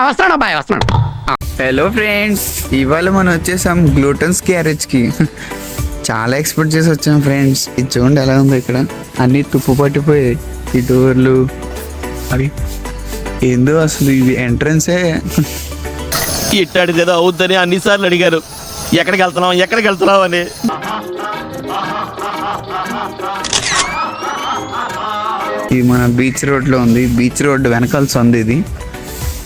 వస్తున్నాడు అబ్బాయి వస్తున్నాడు. హలో ఫ్రెండ్స్, ఇవాళ మనం వచ్చేసాం గ్లూటన్స్ గ్యారేజ్కి. చాలా ఎక్స్పెక్ట్ చేసి వచ్చాం ఫ్రెండ్స్. ఇది చూడండి ఎలా ఉందో, ఇక్కడ అన్ని తుప్పు పట్టిపోయి ఈ డోర్లు అవి ఏందో అసలు ఇది ఎంట్రన్సే. ఇట్టాడిదేదో అవుద్దని అన్నిసార్లు అడిగారు, ఎక్కడికి వెళ్తున్నావు అని. ఇది మన బీచ్ రోడ్లో ఉంది. బీచ్ రోడ్ వెనకాల సందు, ఇది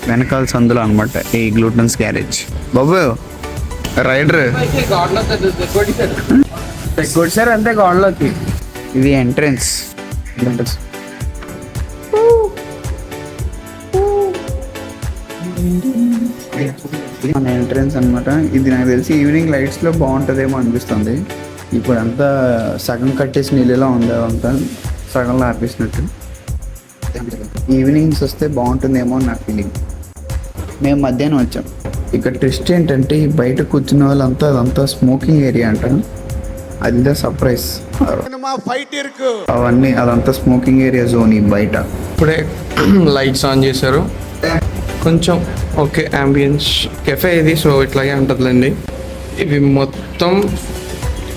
వెనకాల సందులో అనమాట ఈ గ్లూటన్స్ గ్యారేజ్. బాబు రైడర్ కొట్టారు అంతే గోడలోకి. ఇది ఎంట్రన్స్. మన ఎంట్రన్స్ అనమాట. ఇది నాకు తెలిసి ఈవినింగ్ లైట్స్లో బాగుంటుందేమో అనిపిస్తుంది. ఇప్పుడు అంతా సగం కట్టేసి నీళ్ళలో ఉంది, అదంతా సగంలో ఆపేసినట్టు. ఈవినింగ్స్ వస్తే బాగుంటుందేమో అని నా ఫీలింగ్. మేము మధ్యాహ్నం వచ్చాం. ఇక్కడ ట్విస్ట్ ఏంటంటే బయట కూర్చున్న వాళ్ళంతా అదంతా స్మోకింగ్ ఏరియా అంట. అది సర్ప్రైజ్. అవన్నీ అదంతా స్మోకింగ్ ఏరియా జోన్ ఈ బయట. ఇప్పుడే లైట్స్ ఆన్ చేశారు. కొంచెం ఓకే అంబియన్స్ కెఫే ఇది, సో ఇట్లాగే ఉంటుందిలేండి. ఇవి మొత్తం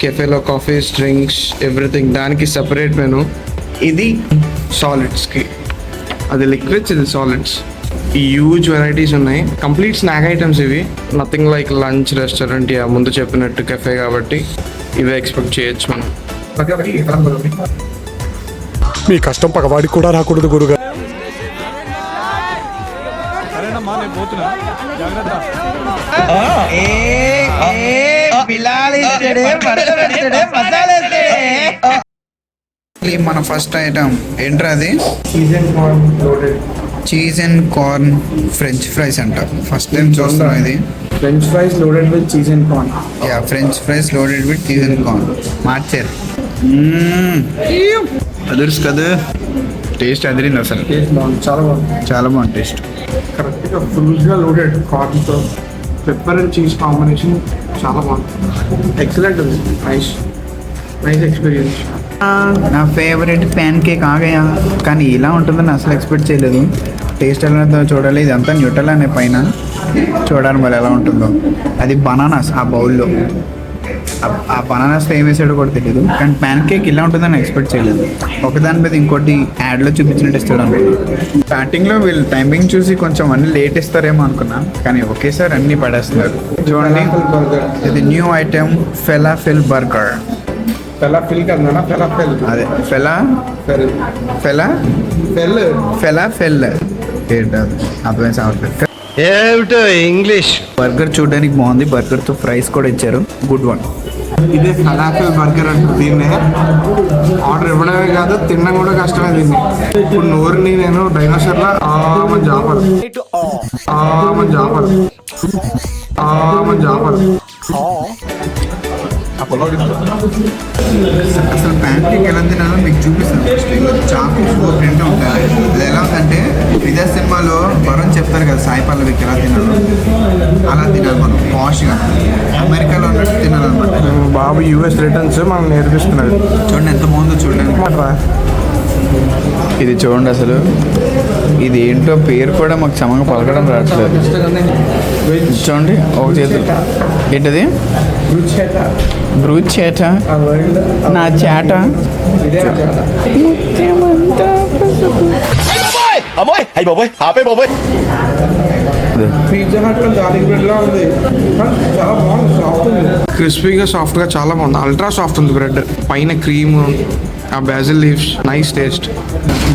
కెఫేలో కాఫీస్, డ్రింక్స్, ఎవ్రీథింగ్. దానికి సపరేట్ మెను. ఇది సాలిడ్స్కి, అది లిక్విడ్స్, ఇది సాలిడ్స్. హ్యూజ్ వెరైటీస్ ఉన్నాయి. కంప్లీట్ స్నాక్ ఐటమ్స్ ఇవి. నథింగ్ లైక్ లంచ్ రెస్టారెంట్, ముందు చెప్పినట్టు కెఫే కాబట్టి ఇవే ఎక్స్పెక్ట్ చేయొచ్చు మనం. మీ కష్టం పగవాడికి కూడా రాకూడదు గురుగా. మన ఫస్ట్ ఐటమ్ ఏంట్రా అది? Cheese and corn French fries అంట. ఫస్ట్ టైం చూస్తున్నాం ఇది. French fries loaded with cheese and corn. Yeah, French fries loaded with cheese and corn. మార్చారు. అదుర్స్ కదా, టేస్ట్ అదిరింది అసలు. టేస్ట్ బాగుంది, చాలా బాగుంది, చాలా బాగుంది టేస్ట్. కరెక్ట్గా ఫుల్గా లోడెడ్ కార్న్తో పెప్పర్ అండ్ చీజ్ కాంబినేషన్ చాలా బాగుంది. ఎక్సలెంట్ ఉంది. Nice experience. నా ఫేవరెట్ ప్యాన్ కేక్ ఆగయా. కానీ ఇలా ఉంటుందని అసలు ఎక్స్పెక్ట్ చేయలేదు. టేస్ట్ ఎలా ఉంటుందో చూడాలి. ఇదంతా న్యూటల్ అనే పైన చూడాలి మరి ఎలా ఉంటుందో. అది బనానాస్ ఆ బౌల్లో. ఆ బనానాస్తో ఏం వేసాడో కూడా తెలియదు. కానీ ప్యాన్ కేక్ ఇలా ఉంటుందని ఎక్స్పెక్ట్ చేయలేదు. ఒకదాని మీద ఇంకోటి యాడ్లో చూపించినట్టు ఇస్తాడు అనుకో. స్టార్టింగ్లో వీళ్ళు టైమింగ్ చూసి కొంచెం అన్ని లేట్ ఇస్తారేమో అనుకున్నా, కానీ ఒకేసారి అన్ని పడేస్తున్నారు. చూడండి, ఇది న్యూ ఐటెం ఫెలాఫెల్ బర్గర్. ఫెలాఫిల్ కన్నా ఫెలాఫెల్, అదే ఫెలాఫెల్ ఏంటది అర్థమైంది సావట్లేదు. ఏమిటో ఇంగ్లీష్. బర్గర్ చూడడానికి బాగుంది. బర్గర్తో ఫ్రైస్ కూడా ఇచ్చారు. Good one. ఇదే ఫెలాఫెల్ బర్గర్ అంటారు దీన్నే. ఆర్డర్ ఇవ్వడమే కాదు, తినడం కూడా కష్టమే దీన్ని. ఇప్పుడు నోరుని నేను డైనోసార్లా జాపర్ అసలు ప్యాన్ కేక్ ఎలా తినాలో మీకు చూపిస్తాను. చాకు ఫోర్ రెండు ఉంటాయి. అది ఎలా ఉందంటే విజయ్ సినిమాలో వరుణ్ చెప్తారు కదా సాయి పల్లవికి ఎలా తినాలో, అలా తినాలి మనం. పాష్గా అమెరికాలో ఉన్నట్టు తినాలన్నమాట. బాబు యూఎస్ రిటర్న్స్ మనం నేర్పిస్తున్నాడు. చూడండి ఎంత బాగుందో చూడండి. ఇది చూడండి అసలు ఇది ఏంటో పేరు కూడా మాకు చమగా పలకడం రావట్లేదు. చూడండి ఒక చేతులు ఏంటది? బ్రూచేట నా చేట. క్రిస్పీగా సాఫ్ట్గా చాలా బాగుంది. అల్ట్రా సాఫ్ట్ ఉంది బ్రెడ్. పైన క్రీమ్, ఆ basil leaves, nice taste.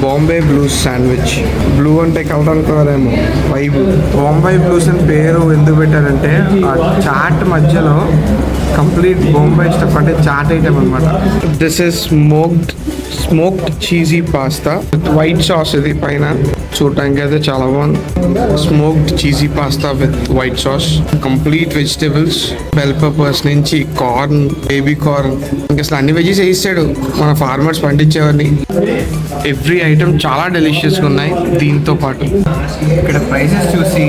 Bombay blues sandwich. Blue అంటే కలర్ అనుకోవాలేమో, వైబ్. బాంబే బ్లూస్ అని పేరు ఎందుకు పెట్టారంటే ఆ చాట్ మధ్యలో కంప్లీట్ బొంబాయి స్టఫ్ అంటే చాట్ ఐటమ్ అనమాట. This is smoked cheesy pasta with white sauce. ఇది పైన చూడటానికి అయితే చాలా బాగుంది. Smoked cheesy pasta with white sauce, complete vegetables, bell peppers నుంచి కార్న్, బేబీ కార్న్, ఇంకా అసలు అన్ని వెజీస్ వేసాడు మన ఫార్మర్స్ పండించేవన్నీ. ఎవ్రీ ఐటమ్ చాలా డెలిషియస్గా ఉన్నాయి. దీంతో పాటు ఇక్కడ ప్రైసెస్ చూసి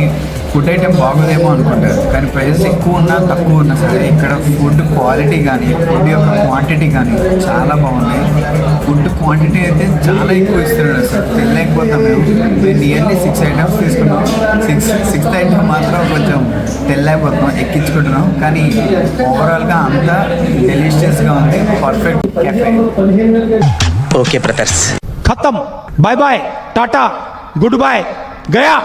ఫుడ్ ఐటెం బాగోదేమో అనుకుంటారు, కానీ ప్రైజెస్ ఎక్కువ ఉన్నా తక్కువ ఉన్నా సరే ఇక్కడ ఫుడ్ క్వాలిటీ కానీ ఫుడ్ యొక్క క్వాంటిటీ కానీ చాలా బాగున్నాయి. ఫుడ్ క్వాంటిటీ అయితే చాలా ఎక్కువ ఇస్తున్నాడు, అసలు తెలియకపోతాం. మేము నియర్లీ 6 ఐటమ్స్ తీసుకున్నాం. సిక్స్త్ ఐటమ్ మాత్రం కొంచెం తెల్లైపోతున్నాం, ఎక్కించుకుంటున్నాం. కానీ ఓవరాల్గా అంతా డెలిషియస్గా ఉంది. Perfect cafe. Okay brothers. खत्म, bye bye, tata, goodbye, गया.